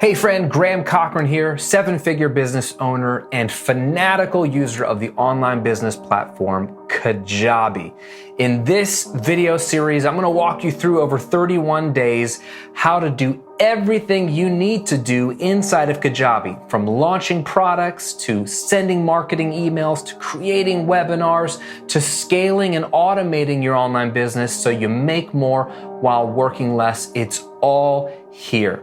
Hey friend, Graham Cochran here, seven-figure business owner and fanatical user of the online business platform Kajabi. In this video series, I'm gonna walk you through over 31 days how to do everything you need to do inside of Kajabi, from launching products to sending marketing emails to creating webinars to scaling and automating your online business so you make more while working less. It's all here.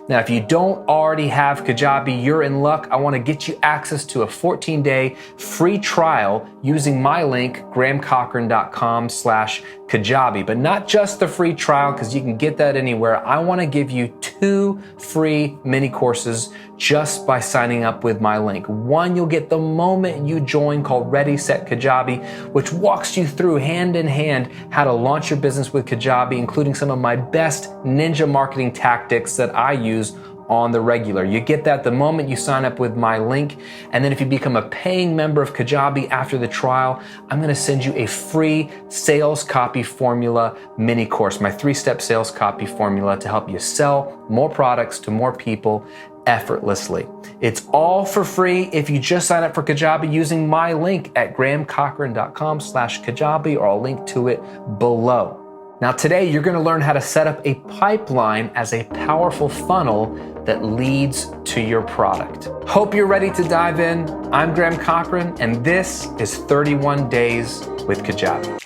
Now, if you don't already have Kajabi, you're in luck. I want to get you access to a 14-day free trial using my link, grahamcochran.com/Kajabi. But not just the free trial, because you can get that anywhere. I want to give you 2 free mini courses just by signing up with my link. One you'll get the moment you join, called Ready, Set, Kajabi, which walks you through hand in hand how to launch your business with Kajabi, including some of my best ninja marketing tactics that I use on the regular. You get that the moment you sign up with my link. And then if you become a paying member of Kajabi after the trial, I'm gonna send you a free sales copy formula mini course, my 3-step sales copy formula to help you sell more products to more people effortlessly. It's all for free if you just sign up for Kajabi using my link at grahamcochran.com/Kajabi, or I'll link to it below. Now today, you're gonna learn how to set up a pipeline as a powerful funnel that leads to your product. Hope you're ready to dive in. I'm Graham Cochran, and this is 31 Days with Kajabi.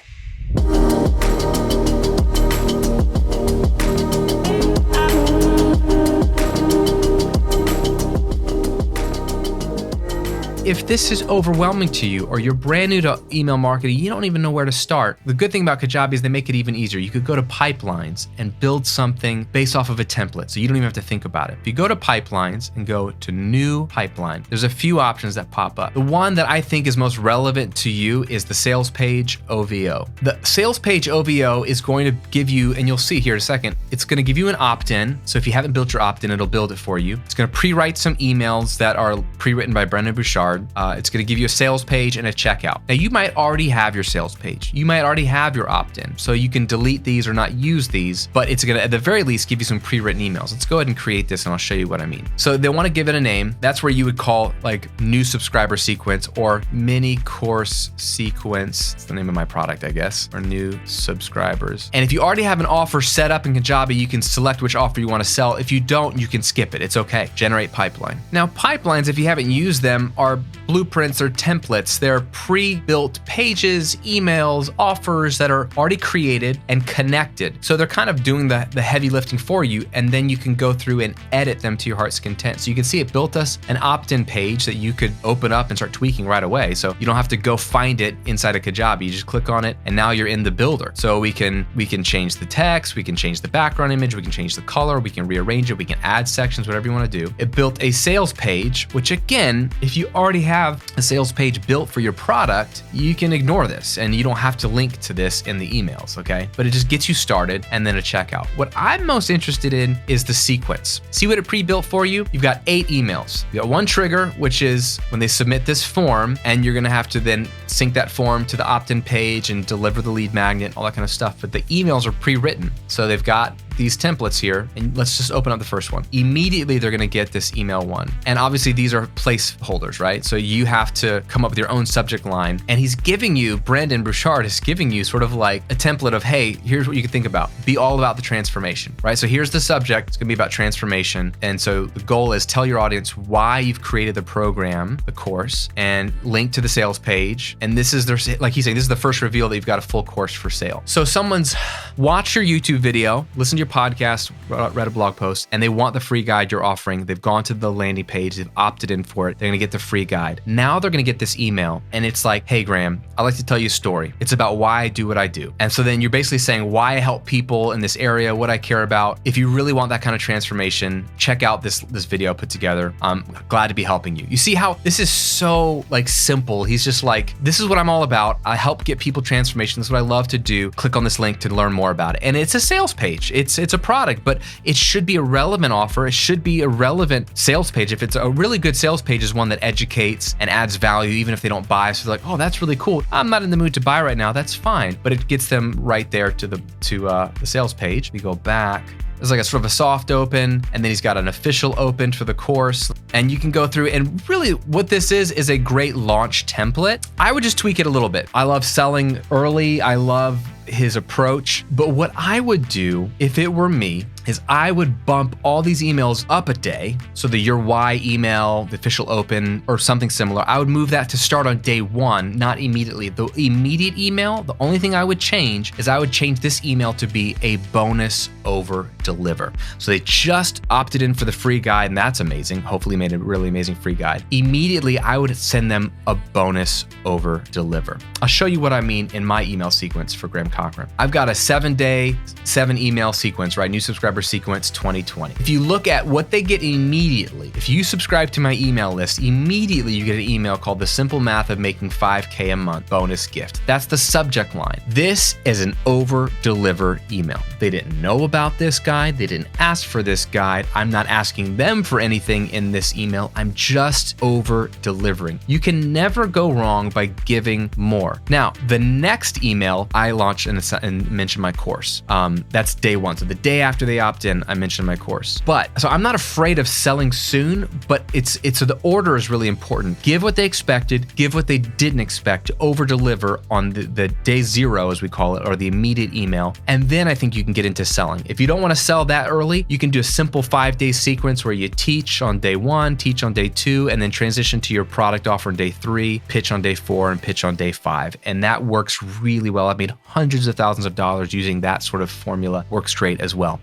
If this is overwhelming to you, or you're brand new to email marketing, you don't even know where to start, the good thing about Kajabi is they make it even easier. You could go to Pipelines and build something based off of a template, so you don't even have to think about it. If you go to Pipelines and go to New Pipeline, there's a few options that pop up. The one that I think is most relevant to you is the Sales Page OVO. The Sales Page OVO is going to give you, and you'll see here in a second, it's going to give you an opt-in. So if you haven't built your opt-in, it'll build it for you. It's going to pre-write some emails that are pre-written by Brendon Bouchard. It's going to give you a sales page and a checkout. Now, you might already have your sales page. You might already have your opt-in, so you can delete these or not use these, but it's going to, at the very least, give you some pre-written emails. Let's go ahead and create this, and I'll show you what I mean. So they want to give it a name. That's where you would call like new subscriber sequence or mini course sequence. It's the name of my product, I guess, or new subscribers. And if you already have an offer set up in Kajabi, you can select which offer you want to sell. If you don't, you can skip it. It's okay. Generate pipeline. Now, pipelines, if you haven't used them, are blueprints or templates. They're pre-built pages, emails, offers that are already created and connected. So they're kind of doing the heavy lifting for you, and then you can go through and edit them to your heart's content. So you can see it built us an opt-in page that you could open up and start tweaking right away. So you don't have to go find it inside of Kajabi. You just click on it, and now you're in the builder. So we can change the text, we can change the background image, we can change the color, we can rearrange it, we can add sections, whatever you want to do. It built a sales page, which again, if you already have a sales page built for your product, you can ignore this and you don't have to link to this in the emails, okay? But it just gets you started, and then a checkout. What I'm most interested in is the sequence. See what it pre-built for you? You've got 8 emails. You got one trigger, which is when they submit this form, and you're gonna have to then sync that form to the opt-in page and deliver the lead magnet, all that kind of stuff. But the emails are pre-written. So they've got these templates here, and let's just open up the first one. Immediately, they're gonna get this email one. And obviously these are placeholders, right? So you have to come up with your own subject line. And he's giving you, Brendon Bouchard is giving you sort of like a template of, hey, here's what you can think about. Be all about the transformation, right? So here's the subject, it's gonna be about transformation. And so the goal is tell your audience why you've created the program, the course, and link to the sales page. And this is their, like he's saying, this is the first reveal that you've got a full course for sale. So someone's watched your YouTube video, listened to your podcast, read a blog post, and they want the free guide you're offering. They've gone to the landing page, they've opted in for it. They're gonna get the free guide. Now they're gonna get this email, and it's like, hey Graham, I'd like to tell you a story. It's about why I do what I do. And so then you're basically saying why I help people in this area, what I care about. If you really want that kind of transformation, check out this video I put together. I'm glad to be helping you. You see how this is so like simple. He's just like, this is what I'm all about. I help get people transformation. This is what I love to do. Click on this link to learn more about it. And it's a sales page. It's a product, but it should be a relevant offer. It should be a relevant sales page. If it's a really good sales page, is one that educates and adds value, even if they don't buy. So they're like, oh, that's really cool. I'm not in the mood to buy right now. That's fine. But it gets them right there to the sales page. We go back There's like a sort of a soft open, and then he's got an official open for the course. And you can go through, and really what this is a great launch template. I would just tweak it a little bit. I love selling early. I love his approach. But what I would do if it were me is I would bump all these emails up a day. So the your why email, the official open, or something similar, I would move that to start on day one, not immediately. The immediate email, the only thing I would change is I would change this email to be a bonus over deliver. So they just opted in for the free guide, and that's amazing. Hopefully made a really amazing free guide. Immediately, I would send them a bonus over deliver. I'll show you what I mean in my email sequence for Graham Cochran. I've got a 7-day, 7 email sequence, right? New subscriber sequence 2020. If you look at what they get immediately, if you subscribe to my email list, immediately you get an email called The Simple Math of Making $5K a Month bonus gift. That's the subject line. This is an over deliver email. They didn't know about this guide. They didn't ask for this guide. I'm not asking them for anything in this email. I'm just over delivering. You can never go wrong by giving more. Now, the next email I launched and mentioned my course. That's day one. So the day after they opt in, I mentioned my course. So I'm not afraid of selling soon, but so the order is really important. Give what they expected, give what they didn't expect, to over deliver on the day zero, as we call it, or the immediate email. And then I think you can get into selling. If you don't want to sell that early, you can do a simple 5-day sequence where you teach on day 1, teach on day 2, and then transition to your product offer on day 3, pitch on day 4, and pitch on day 5. And that works really well. I've made hundreds of thousands of dollars using that sort of formula. Works great as well.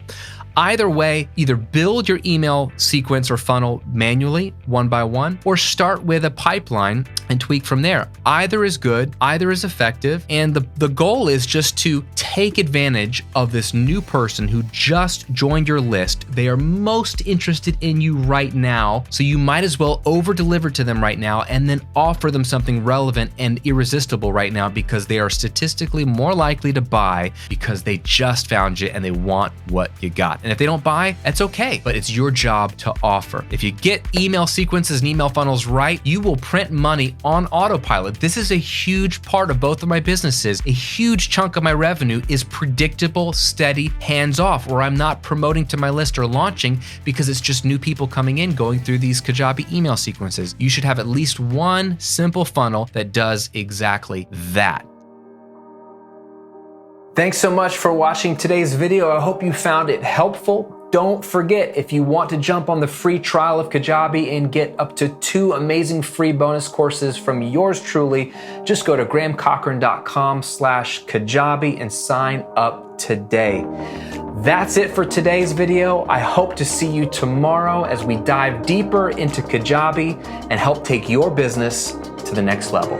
Either way, either build your email sequence or funnel manually, one by one, or start with a pipeline and tweak from there. Either is good, either is effective, and the goal is just to take advantage of this new person who just joined your list. They are most interested in you right now, so you might as well over-deliver to them right now and then offer them something relevant and irresistible right now, because they are statistically more likely to buy because they just found you and they want what you got. And if they don't buy, that's okay, but it's your job to offer. If you get email sequences and email funnels right, you will print money on autopilot. This is a huge part of both of my businesses. A huge chunk of my revenue is predictable, steady, hands-off, where I'm not promoting to my list or launching because it's just new people coming in, going through these Kajabi email sequences. You should have at least one simple funnel that does exactly that. Thanks so much for watching today's video. I hope you found it helpful. Don't forget, if you want to jump on the free trial of Kajabi and get up to 2 amazing free bonus courses from yours truly, just go to grahamcochran.com/Kajabi and sign up today. That's it for today's video. I hope to see you tomorrow as we dive deeper into Kajabi and help take your business to the next level.